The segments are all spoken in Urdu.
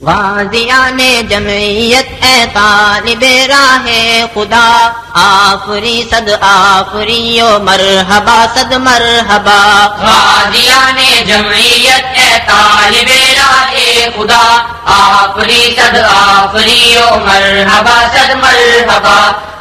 غازیان جمعیت اے طالب راہ خدا، آفری صد آفری و مرحبا صد مرحبا۔ غازیان جمعیت اے طالب راہ خدا، آفری صد آفری و مرحبا صد مرحبا۔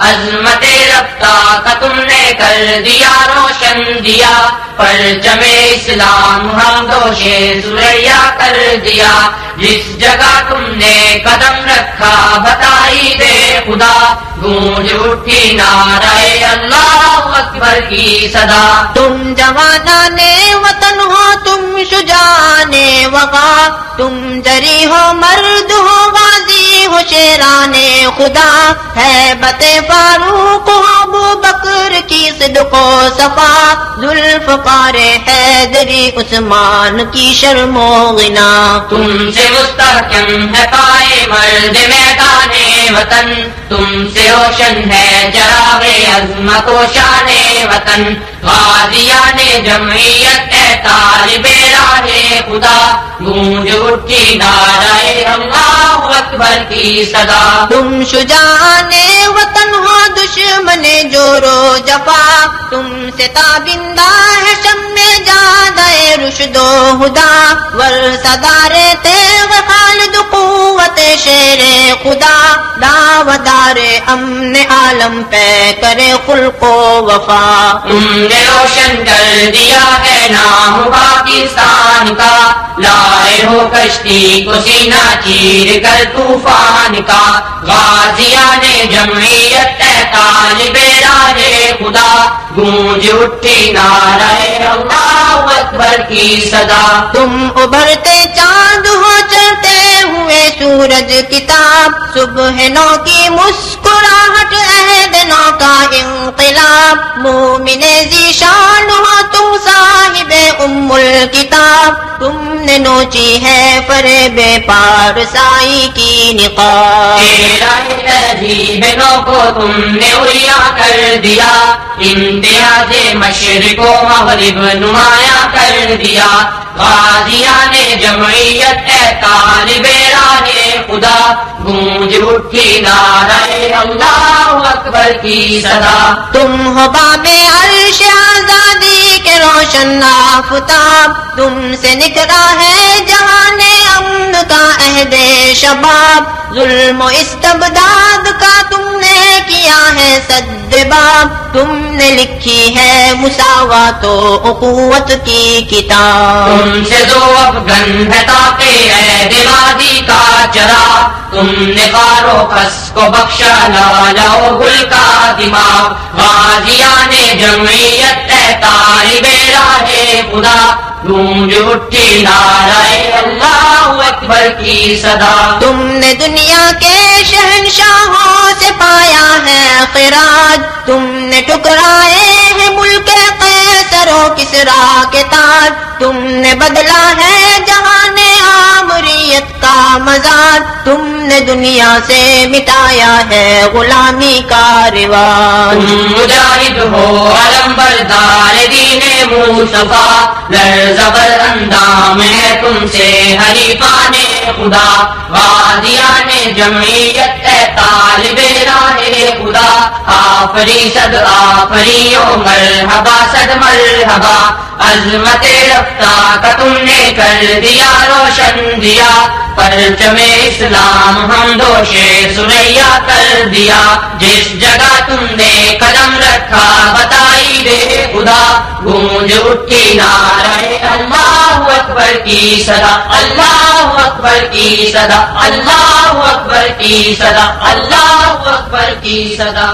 عظمت رفتہ کا تم نے کر دیا روشن دیا، پرچم اسلام ہم دوشے سریا کر دیا۔ جس جگہ تم نے قدم رکھا بتائی دے خدا، گونج اٹھی نعرہ اللہ اکبر کی صدا۔ تم جوانان وطن ہو، تم شجاعان وغا، تم جری ہو مرد ہو، غازی ہو شیران خدا۔ ہیبت فاروق ہو، ابو بکر کی صدق و صفا، ذوالفقار حیدری عثمان کی شرم و غنا۔ تم سے مستحکم ہے پائے مرد میدان وطن، تم سے روشن ہے چراغ عظمت و شان وطن۔ غازیان جمعیت اے طالب راہ خدا، گونج اٹھی نعرہ اللہ اکبر کی صدا۔ تم شجاعان وطن ہو، دشمن جورو جفا، تم سے تابندہ ہے شمع جادہ رشد و ہدا۔ ورثدار تیغ خالد قوت شیر خدا، دعوتدار امن عالم پہ کرے خلق و وفا۔ تم نے روشن کر دیا ہے نام پاکستان کا، لائے ہو کشتی کو سینہ چیر کر طوفان کا۔ غازیان جمعیت اے طالب راہ خدا، گونج اٹھی نعرہ اللہ اکبر کی صدا۔ تم ابھرتے چاند ہو، چڑھتے ہوئے سورج کتاب، صبح نو کی مسکراہٹ، عہد نو کا انقلاب۔ مومن ذیشان ہو تم، صاحب ام الکتاب، تم نے نوچی ہے فریب پارسائی کی نقاب۔ تہذیب نو کو تم نے عریا کر دیا، امتیاز مشرق و مغرب نمایاں کر دیا۔ غازیان جمعیت اے طالب راہ خدا، گونج اٹھی نعرہ اللہ اکبر کی صدا۔ تم ہو باب عرش آزادی کے روشن آفتاب، تم سے نکلا ہے جہان امن کا عہد شباب۔ ظلم و استبداد کا تم نے کیا ہے سد باب، تم نے لکھی ہے مساوات و اخوت کی کتاب۔ تم سے دو افغن ہے تاکہ عہد وادی کا چرا، تم نے غارو کس کو بخشا لالا و گل کا دماغ۔ غازیان جمعیت اے طالب راہ خدا، گونج اٹھی نعرہ اللہ اکبر کی صدا۔ تم نے دنیا کے شہنشاہوں سے پایا ہے خراج، تم نے ٹکرائے ہیں ملک قیصر و کسریٰ کے تاج۔ تم نے بدلا ہے جہان آمریت کا مزار، تم نے دنیا سے مٹایا ہے غلامی کا رواج۔ تم مجاہد ہو علم بردار دین مصطفیٰ، لرزبر اندام ہے تم سے حریفان خدا۔ غازیان جمعیت اے طالب راہ خدا، آفری صد آفری و مرحبا صد مرحبا۔ عظمت رفتہ کا تم نے کر دیا روشن دیا، پرچم اسلام ہم دوشے سریا کر دیا۔ جس جگہ تم نے قدم رکھا بتائی دے خدا، گونج اٹھی نعرہ اللہ اکبر کی صدا، اللہ اکبر کی صدا، اللہ اکبر کی صدا، اللہ اکبر کی صدا۔